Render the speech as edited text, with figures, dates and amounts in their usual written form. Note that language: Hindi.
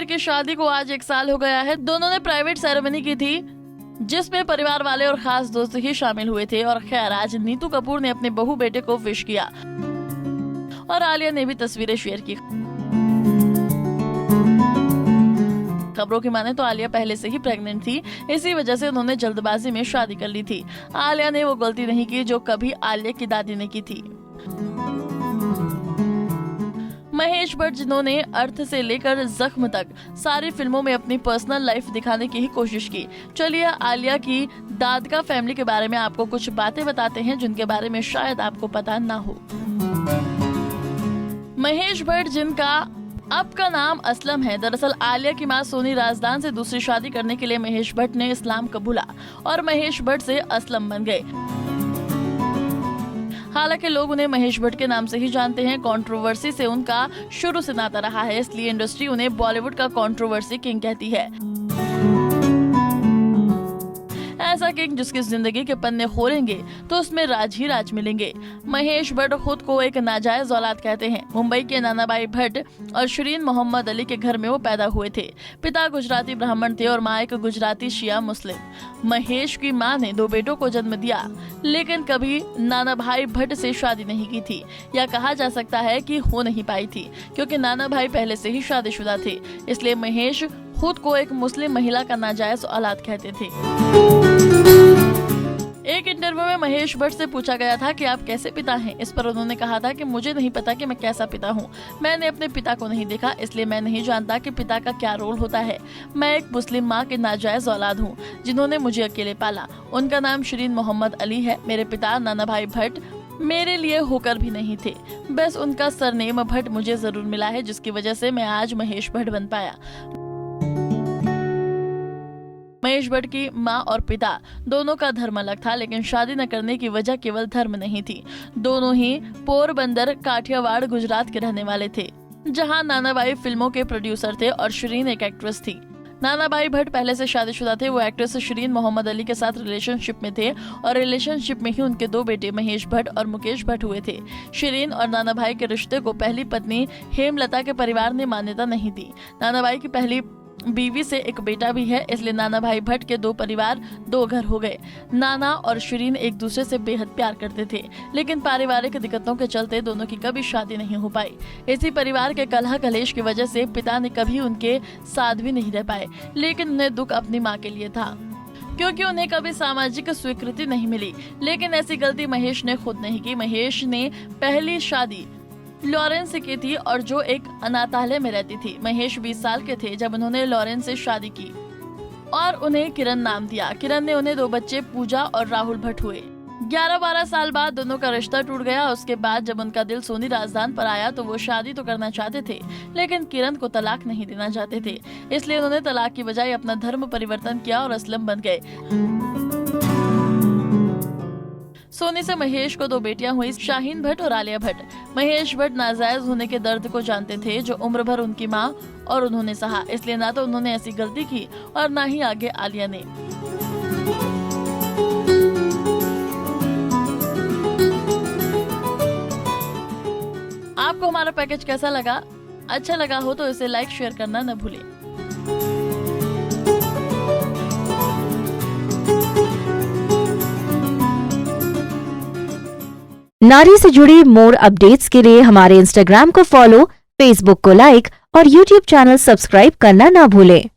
की शादी को आज 1 साल हो गया है। दोनों ने प्राइवेट सेरेमनी की थी जिसमें परिवार वाले और खास दोस्त ही शामिल हुए थे। और खैर, आज नीतू कपूर ने अपने बहू बेटे को विश किया और आलिया ने भी तस्वीरें शेयर की। खबरों की माने तो आलिया पहले से ही प्रेग्नेंट थी, इसी वजह से उन्होंने जल्दबाजी में शादी कर ली थी। आलिया ने वो गलती नहीं की जो कभी आलिया की दादी ने की थी। महेश भट्ट, जिन्होंने अर्थ से लेकर जख्म तक सारी फिल्मों में अपनी पर्सनल लाइफ दिखाने की ही कोशिश की। चलिए आलिया की दादका फैमिली के बारे में आपको कुछ बातें बताते हैं जिनके बारे में शायद आपको पता ना हो। महेश भट्ट, जिनका अब का नाम असलम है, दरअसल आलिया की मां सोनी राजदान से दूसरी शादी करने के लिए महेश भट्ट ने इस्लाम कबूला और महेश भट्ट से असलम बन गए। हालांकि लोग उन्हें महेश भट्ट के नाम से ही जानते हैं। कंट्रोवर्सी से उनका शुरू से नाता रहा है, इसलिए इंडस्ट्री उन्हें बॉलीवुड का कंट्रोवर्सी किंग कहती है। ऐसा किंग जिसकी जिंदगी के पन्ने खोलेंगे तो उसमें राज ही राज मिलेंगे। महेश भट्ट खुद को एक नाजायज औलाद कहते हैं। मुंबई के नानाभाई भट्ट और शिरीन मोहम्मद अली के घर में वो पैदा हुए थे। पिता गुजराती ब्राह्मण थे और मां एक गुजराती शिया मुस्लिम। महेश की मां ने 2 बेटों को जन्म दिया, लेकिन कभी नानाभाई भट्ट से शादी नहीं की थी, या कहा जा सकता है कि हो नहीं पाई थी, क्योंकि नानाभाई पहले से ही शादीशुदा थे। इसलिए महेश खुद को एक मुस्लिम महिला का नाजायज औलाद कहते थे। एक इंटरव्यू में महेश भट्ट से पूछा गया था कि आप कैसे पिता हैं। इस पर उन्होंने कहा था कि मुझे नहीं पता कि मैं कैसा पिता हूं। मैंने अपने पिता को नहीं देखा, इसलिए मैं नहीं जानता कि पिता का क्या रोल होता है। मैं एक मुस्लिम मां के नाजायज औलाद हूं, जिन्होंने मुझे अकेले पाला। उनका नाम शिरीन मोहम्मद अली है। मेरे पिता नानाभाई भट्ट मेरे लिए होकर भी नहीं थे, बस उनका सरनेम भट्ट मुझे जरूर मिला है, जिसकी वजह से मैं आज महेश भट्ट बन पाया। महेश भट्ट की मां और पिता दोनों का धर्म अलग था, लेकिन शादी न करने की वजह केवल धर्म नहीं थी। दोनों ही पोरबंदर, काठियावाड़, गुजरात के रहने वाले थे, जहां नानाभाई फिल्मों के प्रोड्यूसर थे और शिरीन एक एक्ट्रेस थी। नानाभाई भट्ट पहले से शादीशुदा थे। वो एक्ट्रेस शिरीन मोहम्मद अली के साथ रिलेशनशिप में थे और रिलेशनशिप में ही उनके 2 बेटे महेश भट्ट और मुकेश भट्ट हुए थे। शिरीन और नानाभाई के रिश्ते को पहली पत्नी हेमलता के परिवार ने मान्यता नहीं दी। नानाभाई की पहली बीवी से एक बेटा भी है, इसलिए नानाभाई भट्ट के 2 परिवार 2 घर हो गए। नाना और शिरीन एक दूसरे से बेहद प्यार करते थे, लेकिन पारिवारिक दिक्कतों के चलते दोनों की कभी शादी नहीं हो पाई। इसी परिवार के कलह कलेश की वजह से पिता ने कभी उनके साथ भी नहीं रह पाए, लेकिन उन्हें दुख अपनी मां के लिए था, क्योंकि उन्हें कभी सामाजिक स्वीकृति नहीं मिली। लेकिन ऐसी गलती महेश ने खुद नहीं की। महेश ने पहली शादी लॉरेंस से की थी और जो एक अनाथालय में रहती थी। महेश 20 साल के थे जब उन्होंने लॉरेंस से शादी की और उन्हें किरण नाम दिया। किरण ने उन्हें 2 बच्चे पूजा और राहुल भट्ट हुए। 11-12 साल बाद दोनों का रिश्ता टूट गया। उसके बाद जब उनका दिल सोनी राजदान पर आया तो वो शादी तो करना चाहते थे, लेकिन किरण को तलाक नहीं देना चाहते थे। इसलिए उन्होंने तलाक की बजाय अपना धर्म परिवर्तन किया और असलम बन गए। सोनी से महेश को 2 बेटियां हुई, शाहीन भट्ट और आलिया भट्ट। महेश भट्ट नाजायज होने के दर्द को जानते थे, जो उम्र भर उनकी मां और उन्होंने सहा। इसलिए ना तो उन्होंने ऐसी गलती की और ना ही आगे आलिया ने। आपको हमारा पैकेज कैसा लगा? अच्छा लगा हो तो इसे लाइक शेयर करना न भूलें। नारी से जुड़ी मोर अपडेट्स के लिए हमारे इंस्टाग्राम को फॉलो, फेसबुक को लाइक और यूट्यूब चैनल सब्सक्राइब करना ना भूलें।